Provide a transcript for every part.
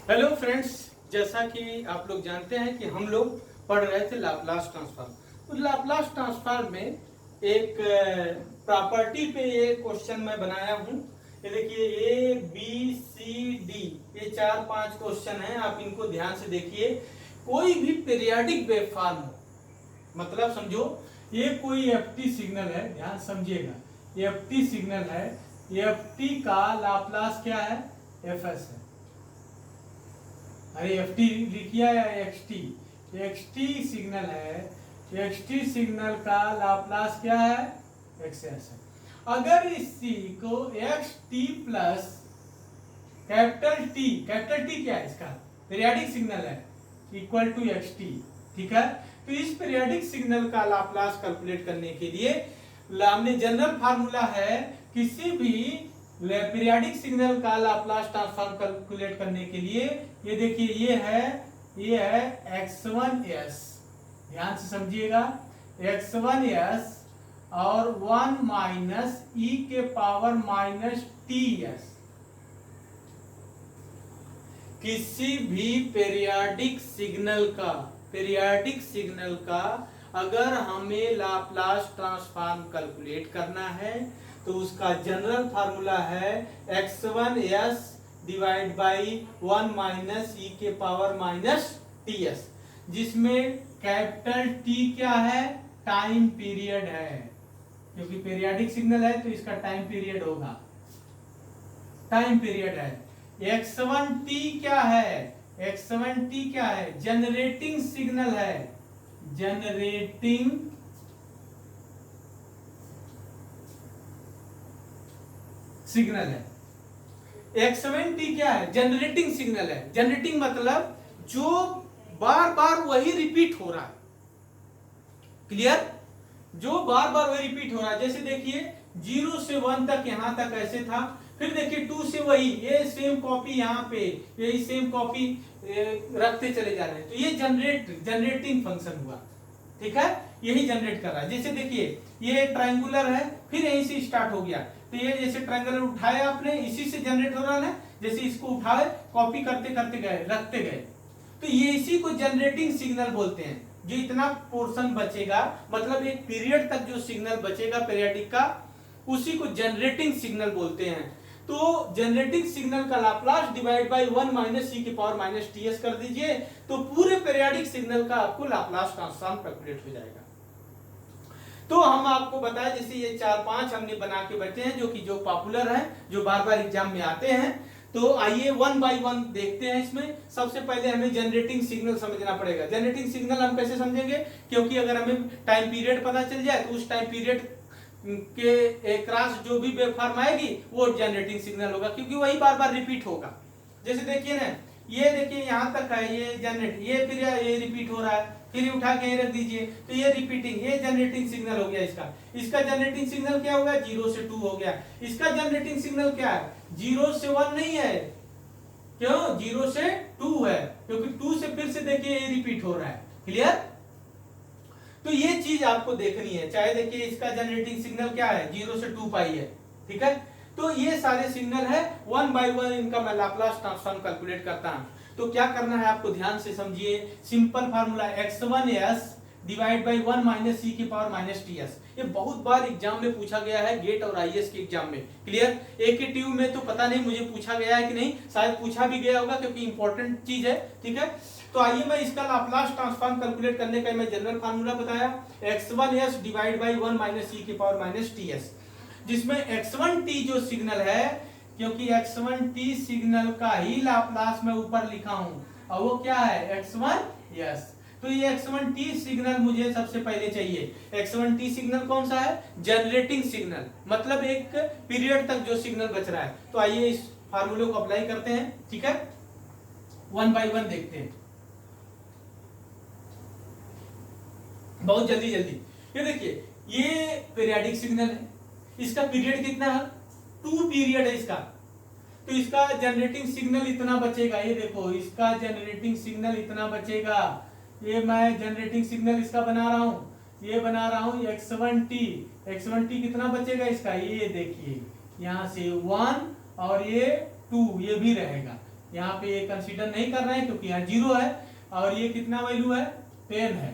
Hello friends, जैसा कि आप लोग जानते हैं कि हम लोग पढ़ रहे थे लाप्लास ट्रांसफॉर्म। तो लाप्लास ट्रांसफॉर्म में एक प्रॉपर्टी पे ये क्वेश्चन मैं बनाया हूँ। ये देखिए ए बी सी डी, ये 4-5 क्वेश्चन हैं। आप इनको ध्यान से देखिए। कोई भी पीरियाडिक वेव फॉर्म हो, मतलब समझो ये कोई एफटी सिग्नल है, ध्यान समझिएगा। ये एफटी सिग्नल है, एफटी का लाप्लास क्या है? एफएस है। अरे एफ टी लिखिए या एक्सटी? एक्सटी सिग्नल है, एक्सटी सिग्नल का लाप्लास क्या है? एक्सएस है। अगर इसी को x T plus capital T क्या है? इसका पीरियाडिक सिग्नल है, इक्वल टू एक्स टी। ठीक है, तो इस पीरियाडिक सिग्नल का लाप्लास कैलकुलेट करने के लिए हमने जनरल फार्मूला है किसी भी पीरियाडिक सिग्नल का लाप्लास ट्रांसफॉर्म कैलकुलेट करने के लिए। ये देखिए ये है x1s, ध्यान से समझिएगा। x1s और 1 माइनस e के पावर माइनस ts। किसी भी पीरियाडिक सिग्नल का अगर हमें लाप्लास ट्रांसफॉर्म कैलकुलेट करना है तो उसका जनरल फार्मूला है x1s divide by 1 minus e के पावर माइनस ts, जिसमें कैपिटल T क्या है? टाइम पीरियड है, क्योंकि पीरियाडिक सिग्नल है तो इसका टाइम पीरियड होगा, टाइम पीरियड है। x1t क्या है? x1t क्या है? जनरेटिंग सिग्नल है, जनरेटिंग सिग्नल है। x7t क्या है? जनरेटिंग सिग्नल है। जनरेटिंग मतलब जो बार बार वही रिपीट हो रहा है। क्लियर? जो बार बार वही रिपीट हो रहा है। जैसे देखिए 0 से 1 तक यहां तक ऐसे था, फिर देखिए 2 से वही, ये सेम कॉपी यहाँ पे, यही सेम कॉपी रखते चले जा रहे हैं। तो ये जनरेटिंग फंक्शन हुआ। ठीक है, यही जनरेट कर रहा है। जैसे देखिए ये ट्रायंगुलर है, फिर यहीं से स्टार्ट हो गया, तो ये जैसे ट्रायंगुलर उठाया आपने, इसी से जनरेट हो रहा है। जैसे इसको उठाए, कॉपी करते करते गए, रखते गए, तो ये इसी को जनरेटिंग सिग्नल बोलते हैं। जो इतना पोर्शन बचेगा, मतलब एक पीरियड तक जो सिग्नल बचेगा पीरियडिक का, उसी को जनरेटिंग सिग्नल बोलते हैं। तो जनरेटिंग सिग्नल का Laplace divide by 1 minus e की पावर माइनस टीएस कर दीजिए, तो पूरे पीरियडिक सिग्नल का आपको लाप्लास ट्रांसफॉर्म कैलकुलेट हो जाएगा। तो हम आपको बताएं, जैसे ये 4-5 हमने बना के बैठे हैं जो पॉपुलर है, जो बार बार एग्जाम में आते हैं। तो आइए 1 बाय 1 देखते हैं। इसमें सबसे पहले हमें जनरेटिंग सिग्नल समझना पड़ेगा। जनरेटिंग सिग्नल हम कैसे समझेंगे? क्योंकि अगर हमें टाइम पीरियड पता चल जाए तो उस टाइम पीरियड के क्रॉस जो भी वेवफॉर्म आएगी वो जनरेटिंग सिग्नल होगा, क्योंकि वही बार बार रिपीट होगा। जैसे देखिए ना, ये देखिए यहाँ तक है, ये जनरेट, ये फिर ये रिपीट हो रहा है, फिर उठा के रख दीजिए, तो ये रिपीटिंग, ये जनरेटिंग सिग्नल हो गया। इसका जनरेटिंग सिग्नल क्या होगा? 0 से 2 हो गया। इसका जनरेटिंग सिग्नल क्या है? 0 से 1 नहीं है। क्यों? 0 से 2 है, क्योंकि 2 से फिर से देखिए ये रिपीट हो रहा है। क्लियर? तो ये चीज आपको देखनी है। चाहे देखिए इसका जनरेटिंग सिग्नल क्या है? 0 से 2 पाई है। ठीक है, तो ये सारे सिग्नल है। 1 बाय 1 इनका मैं लाप्लास ट्रांसफॉर्म कैलकुलेट करता हूं। तो क्या करना है आपको, ध्यान से समझिए। Simple formula x1s divide by 1 minus e की पावर माइनस टीएस। ये बहुत बार एग्जाम में पूछा गया है, गेट और आईएएस के एग्जाम में। क्लियर? एकेटीयू में तो पता नहीं मुझे पूछा गया है कि नहीं, शायद पूछा भी गया होगा, क्योंकि इंपॉर्टेंट चीज है। ठीक है, तो आइए मैं इसका लाप्लास ट्रांसफॉर्म कैलकुलेट करने का मैं जनरल फार्मूला बताया, x1s divide by 1 minus e की पावर माइनस टीएस, जिसमें x1t जो सिग्नल है, क्योंकि x1t सिग्नल का ही लाप्लास मैं ऊपर लिखा हूं, और वो क्या है? x1s। तो ये x1t सिग्नल मुझे सबसे पहले चाहिए। x1t सिग्नल कौन सा है? जनरेटिंग सिग्नल, मतलब एक पीरियड तक जो सिग्नल बच रहा है। तो आइए इस फार्मूले को अप्लाई करते हैं। ठीक है, 1 बाय 1 देखते हैं, बहुत जल्दी। ये देखिए, ये पीरियडिक सिग्नल है, इसका पीरियड कितना है? 2 पीरियड है इसका। तो इसका जनरेटिंग सिग्नल इतना बचेगा। ये देखो, इसका जनरेटिंग सिग्नल इतना बचेगा। ये मैं जनरेटिंग सिग्नल इसका बना रहा हूं, ये बना रहा हूं x1t कितना बचेगा इसका? ये देखिए, यहां से 1 और ये 2, ये भी रहेगा। यहाँ पे ये कंसीडर नहीं कर रहे हैं क्योंकि यहाँ 0 है और ये कितना वैल्यू है 10 है,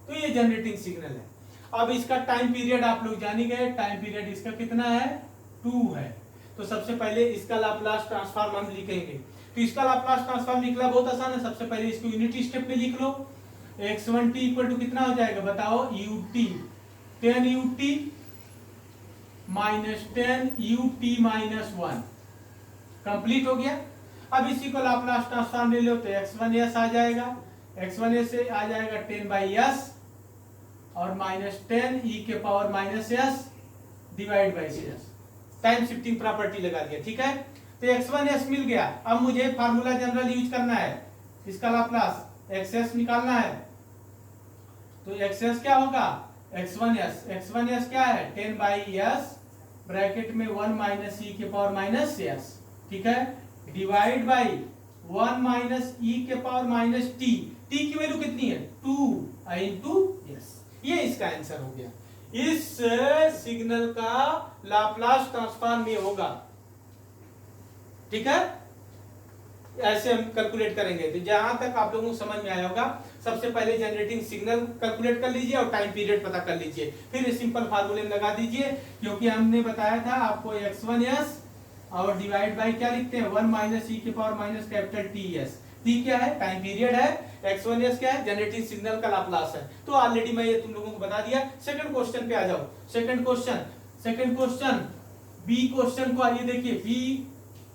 तो ये जनरेटिंग सिग्नल है। अब इसका टाइम पीरियड आप लोग जान ही गए, टाइम पीरियड इसका कितना है 2 है। तो सबसे पहले इसका लाप्लास ट्रांसफॉर्म हम लिखेंगे। तो इसका लाप्लास ट्रांसफॉर्म निकला बहुत आसान है। सबसे पहले इसको यूनिट स्टेप में लिख लो। x1t इक्वल टू कितना हो जाएगा बताओ, ut 10 ut minus 10 ut minus 1 complete हो गया। अब इसी को लाप्लास ट्रांसफॉर्म ले लो तो x1s आ जाएगा, x1s से आ जाएगा 10/s और माइनस 10 e के power minus s divide by s। Time shifting property लगा दिया, ठीक है। तो x1s मिल गया। अब मुझे फार्मूला जनरल यूज करना है, इसका लाप्लास xs निकालना है। तो xs क्या होगा, x1s क्या है 10/s ब्रैकेट में 1 माइनस e के पावर माइनस s, ठीक है, डिवाइड बाई 1 माइनस e के पावर माइनस t की वैल्यू कितनी है 2 इंटू s। ये इसका आंसर हो गया। इस सिग्नल का लाप्लास ट्रांसफॉर्म ये होगा, ठीक है। ऐसे हम कैलकुलेट करेंगे। तो जहां तक आप लोगों को समझ में आया होगा, सबसे पहले जनरेटिंग सिग्नल कैलकुलेट कर लीजिए और टाइम पीरियड पता कर लीजिए, फिर सिंपल फार्मूले में लगा दीजिए। क्योंकि हमने बताया था आपको x1s और डिवाइड बाय क्या लिखते हैं 1 माइनस e के power minus capital ts। t क्या है, टाइम पीरियड है, x1s क्या है, जनरेटिंग सिग्नल का लाप्लास है। तो ऑलरेडी मैं ये तुम लोगों को बता दिया। सेकंड क्वेश्चन पे आ जाओ। सेकंड क्वेश्चन बी क्वेश्चन को आइए देखिए,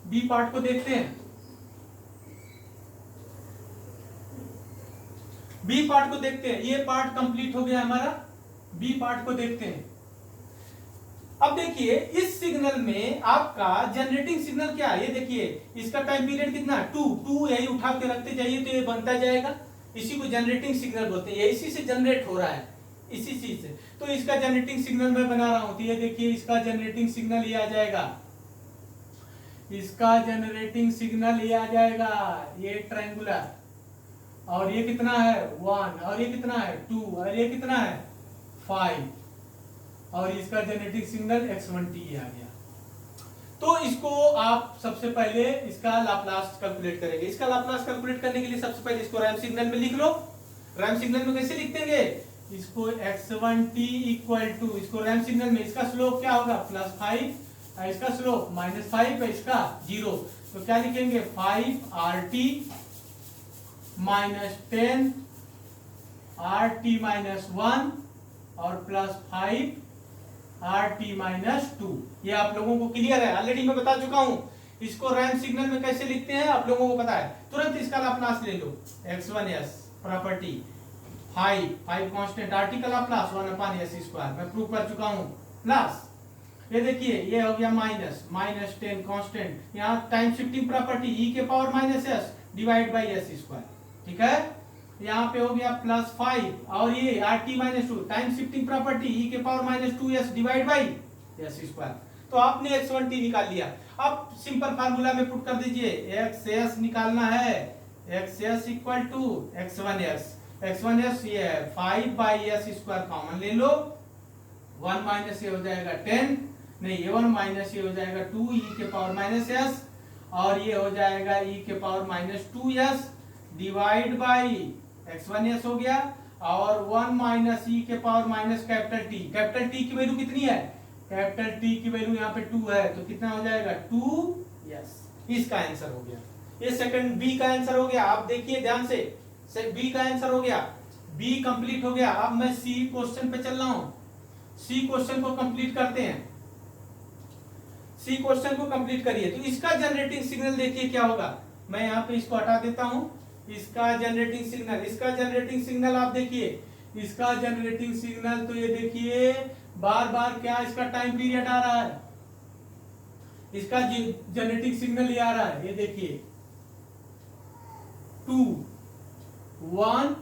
बी पार्ट को देखते हैं। बी पार्ट को देखते हैं, ये पार्ट कंप्लीट हो गया हमारा। बी पार्ट को देखते हैं। अब देखिए इस सिग्नल में आपका जनरेटिंग सिग्नल क्या है, ये देखिए इसका टाइम पीरियड कितना 2 यही उठा के रखते जाइए तो ये बनता जाएगा। इसी को जनरेटिंग सिग्नल बोलते हैं, ये इसी से जनरेट हो रहा है, इसी चीज से। तो इसका जनरेटिंग सिग्नल मैं बना रहा हूं। तो ये देखिए इसका जनरेटिंग सिग्नल ये आ जाएगा, इसका जनरेटिंग सिग्नल ये आ जाएगा, ये ट्रायंगुलर। और ये कितना है 1 और ये कितना है 2 और ये कितना है 5 और इसका जेनेटिक सिग्नल x1t आ गया। तो इसको आप सबसे पहले इसका लाप्लास कैलकुलेट करेंगे। इसका लाप्लास कैलकुलेट करने के लिए सबसे पहले इसको रैम सिग्नल में लिख लो। रैम सिग्नल में कैसे लिख देंगे, इसको x1t इक्वल टू, इसको रैम सिग्नल में इसका स्लोप क्या होगा +5 और इसका स्लोप -5 है, इसका 0। तो क्या लिखेंगे 5RT -10 RT -1 और +5 RT -2। ये आप लोगों को क्लियर है, ऑलरेडी मैं बता चुका हूं। इसको रैम सिग्नल में कैसे लिखते हैं आप लोगों को पता है। तुरंत इसका लाप्लास ले लो, x1s प्रॉपर्टी 5 कांस्टेंट RT का लाप्लास 1/s², मैं प्रूव कर चुका हूं। प्लस ये देखिए ये हो गया -10 कांस्टेंट, यहाँ टाइम शिफ्टिंग प्रॉपर्टी e के power -s divide by s², ठीक है। यहाँ पे हो गया +5 और ये RT -2 time shifting property e के power -2s divide by s²। तो आपने x1t निकाल लिया। अब सिंपल फार्मूला में पुट कर दीजिए, xs निकालना है, xs इक्वल टू x1s ये है 5/s² कॉमन ले लो, 1 माइनस ये हो जाएगा 10, नहीं ये 1 माइनस ये हो जाएगा 2 e के पावर -s और ये हो जाएगा e के power -2s divide by x1s हो गया और 1 माइनस e के पावर माइनस कैपिटल T की वैल्यू कितनी है, कैपिटल T की वैल्यू यहाँ पे 2 है, तो कितना हो जाएगा 2s। इसका आंसर हो गया। ये सेकंड बी का आंसर हो गया। आप देखिए ध्यान से, बी का आंसर हो गया, बी कंप्लीट हो गया। अब मैं सी क्वेश्चन पे चल रहा हूं। सी क्वेश्चन को कंप्लीट करते हैं। सी क्वेश्चन को कंप्लीट करिए। तो इसका जनरेटिंग सिग्नल देखिए क्या होगा। मैं यहाँ पे इसको हटा देता हूं। इसका जनरेटिंग सिग्नल आप देखिए, इसका जनरेटिंग सिग्नल तो ये देखिए बार बार क्या इसका टाइम पीरियड आ रहा है, इसका जनरेटिंग सिग्नल ये आ रहा है, ये देखिए 2 1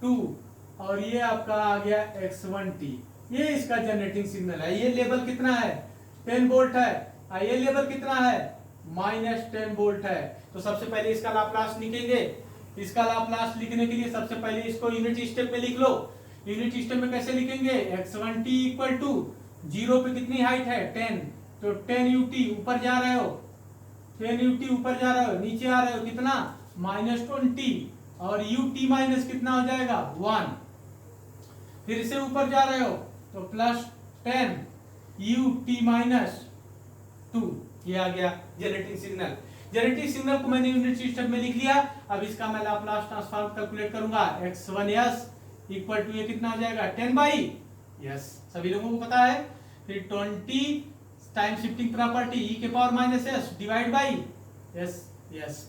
2 और ये आपका आ गया x1t। ये इसका जनरेटिंग सिग्नल है। ये लेवल कितना है 10 वोल्ट है और ये लेवल कितना है -10 वोल्ट है। तो सबसे पहले इसका लाप्लास लिखेंगे। इसका लाप्लास लिखने के लिए सबसे पहले इसको यूनिट स्टेप में लिख लो। यूनिट स्टेप में कैसे लिखेंगे, x1t इक्वल टू 0 पे कितनी हाइट है 10, तो 10 ut ऊपर जा रहे हो 10 ut ऊपर जा रहे हो, नीचे आ रहे हो कितना -20, और ut माइनस कितना हो जाएगा 1। फिर से ऊपर जा रहे हो तो +10 ut माइनस 2, ये आ गया जनरेटिंग सिग्नल। जनरेटिंग सिग्नल को मैंने यूनिट सिस्टम में लिख लिया। अब इसका मैं लाप्लास ट्रांसफॉर्म कैलकुलेट करूंगा। x1s इक्वल टू ये कितना हो जाएगा 10/s, सभी लोगों को पता है। फिर 20 टाइम शिफ्टिंग प्रॉपर्टी e के power -s divide by s,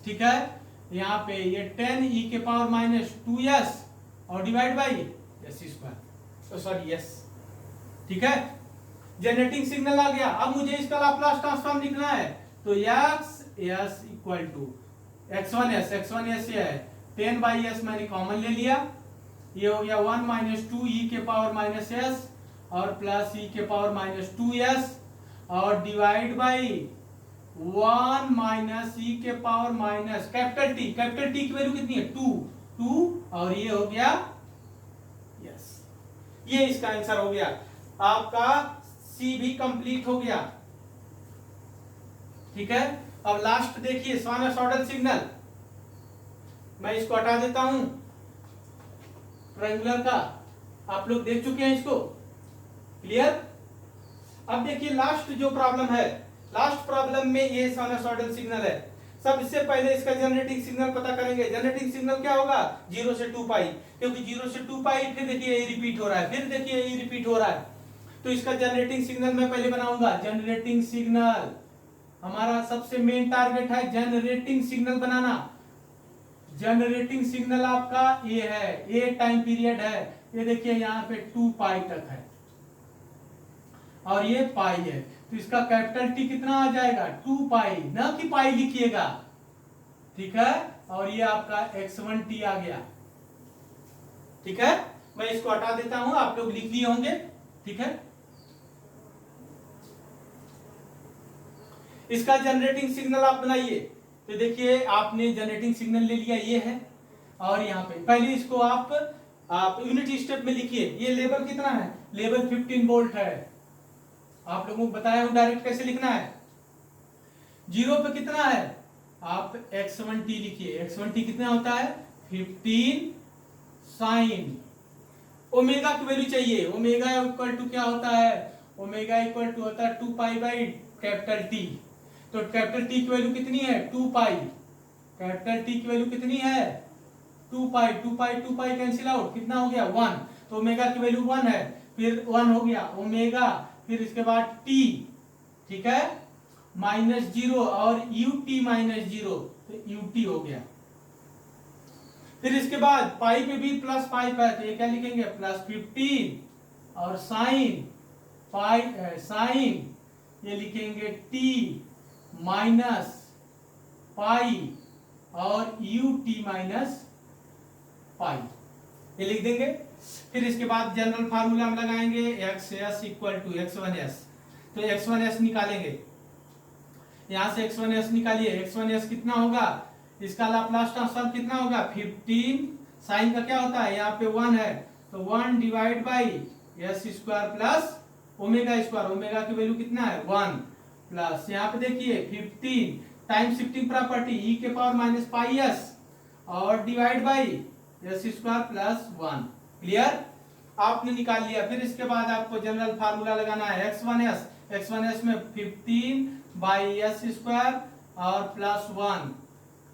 ठीक है। यहाँ पे ये 10 e के पावर -2s और डिवाइड बाई s², तो सॉरी s, ठीक है। जनरेटिंग सिग्नल आ गया। अब मुझे इसका लाप्लास ट्रांसफॉर्म लिखना है, तो x इक्वल टू x1s ये है 10/s, मैंने कॉमन ले लिया, ये हो गया 1 - 2 e के पावर -s और प्लस e के पावर -2s और डिवाइड बाई 1 - e के पावर माइनस कैपिटल T की वैल्यू कितनी है 2 और ये हो गया यस। ये इसका आंसर हो गया। आपका सी भी कंप्लीट हो गया, ठीक है। अब लास्ट देखिए साइनसॉइडल सिग्नल, मैं इसको हटा देता हूं ट्रायंगुलर का, आप लोग देख चुके हैं इसको, क्लियर। अब देखिए लास्ट जो प्रॉब्लम है, लास्ट प्रॉब्लम में ये साइनसॉइडल सिग्नल है। सबसे पहले इसका जनरेटिंग सिग्नल पता करेंगे। जनरेटिंग सिग्नल क्या होगा 0 से 2 पाई, क्योंकि 0 से 2 पाई, फिर देखिए ये रिपीट हो रहा है, फिर देखिए ये रिपीट हो रहा है, तो इसका जनरेटिंग सिग्नल मैं पहले बनाऊंगा। जनरेटिंग सिग्नल हमारा सबसे मेन टारगेट है, जनरेटिंग सिग्नल बनाना। जनरेटिंग सिग्नल आपका ये है, ये टाइम पीरियड है, ये देखिए यहाँ पे 2 पाई तक है और ये पाई है, तो इसका कैपिटल टी कितना आ जाएगा 2 पाई, ना कि पाई लिखिएगा, ठीक है। और ये आपका x1t आ गया, ठीक है। मैं इसको हटा देता हूं, आप लोग लिख लिए होंगे, ठीक है। इसका जनरेटिंग सिग्नल आप बनाइए, तो देखिए आपने जनरेटिंग सिग्नल ले लिया, ये है, और यहाँ पे पहले इसको आप यूनिट स्टेप में लिखिए। ये लेवल कितना है, लेवल 15 वोल्ट है, आप लोगों को बताया हूं डायरेक्ट कैसे लिखना है। 0 पे कितना है, आप x1t लिखिए। x1t कितना होता है 15 साइन, ओमेगा की वैल्यू चाहिए। ओमेगा इक्वल टू क्या होता है, ओमेगा इक्वल टू होता है 2 पाई बाई कैपिटल टी। तो कैपिटल टी की वैल्यू कितनी है 2 पाई, कैपिटल टी की वैल्यू कितनी है 2 पाई, 2 पाई 2 पाई कैंसिल आउट, कितना हो गया 1, तो ओमेगा की वैल्यू 1 है, फिर 1 हो गया ओमेगा, फिर इसके बाद t, ठीक है, -0 और ut -0, तो ut हो गया। फिर इसके बाद पाई पे भी प्लस पाई पे, तो ये क्या लिखेंगे +15 और साइन पाई साइन ये लिखेंगे t माइनस पाई और ut माइनस पाई, ये लिख देंगे। फिर इसके बाद जनरल फार्मूला हम लगाएंगे x(s) इक्वल टू x1s, तो x1s निकालेंगे, यहां से x1s निकालिए। x1s कितना होगा, इसका लाप्लास ट्रांसफॉर्म कितना होगा 15, साइन का क्या होता है यहाँ पे 1 है, तो 1 divide by s² plus omega square, omega की वैल्यू कितना है 1, प्लस यहाँ पे देखिए 15 टाइम शिफ्टिंग प्रॉपर्टी e के पावर -πs और divide by s² plus 1, clear, आपने निकाल लिया। फिर इसके बाद आपको जनरल फार्मूला लगाना है x1s में 15/s² और प्लस 1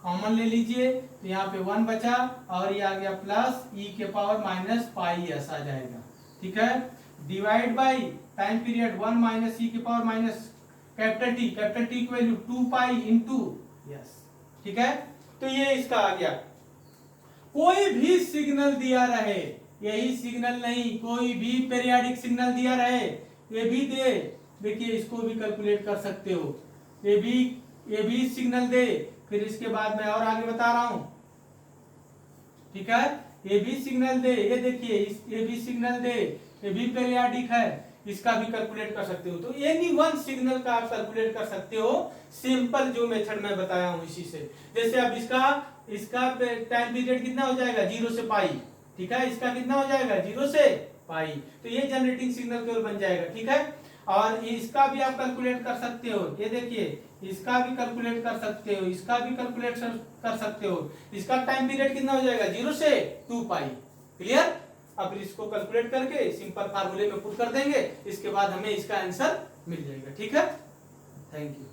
कॉमन ले लीजिए, तो यहाँ पे 1 बचा और ये आ गया प्लस e के पावर -πs आ जाएगा, ठीक है, divide by time period 1 - e के पावर माइनस कैपिटल टी की वैल्यू 2 पाई इंटू यस, ठीक है। तो ये इसका आ गया। कोई भी सिग्नल दिया रहे, यही सिग्नल नहीं, कोई भी पेरियोडिक सिग्नल दिया रहे, ये भी दे, देखिए इसको भी कैलकुलेट कर सकते हो, ये भी सिग्नल दे, फिर इसके बाद मैं और आगे बता रहा हूं, ठीक है, ये भी सिग्नल दे, ये देखिए ये भी सिग्नल दे, ये भी पेरियोडिक है, इसका भी कैलकुलेट कर सकते हो। तो एनी वन सिग्नल का आप कैलकुलेट कर सकते हो, सिंपल जो मेथड मैं बताया हूं इसी से। जैसे अब इसका टाइम पीरियड कितना हो जाएगा 0 से पाई, ठीक है, इसका कितना हो जाएगा 0 से पाई, तो ये जनरेटिंग सिग्नल केवल बन जाएगा, ठीक है। और इसका भी आप कैलकुलेट कर सकते हो, ये देखिए इसका भी कैलकुलेट कर सकते हो, इसका भी कैलकुलेट कर सकते हो। इसका टाइम पीरियड कितना हो जाएगा 0 से 2 पाई। क्लियर? अब इसको कैलकुलेट करके सिंपल फार्मूले में पुट कर देंगे, इसके बाद हमें इसका आंसर मिल जाएगा। ठीक है, थैंक यू।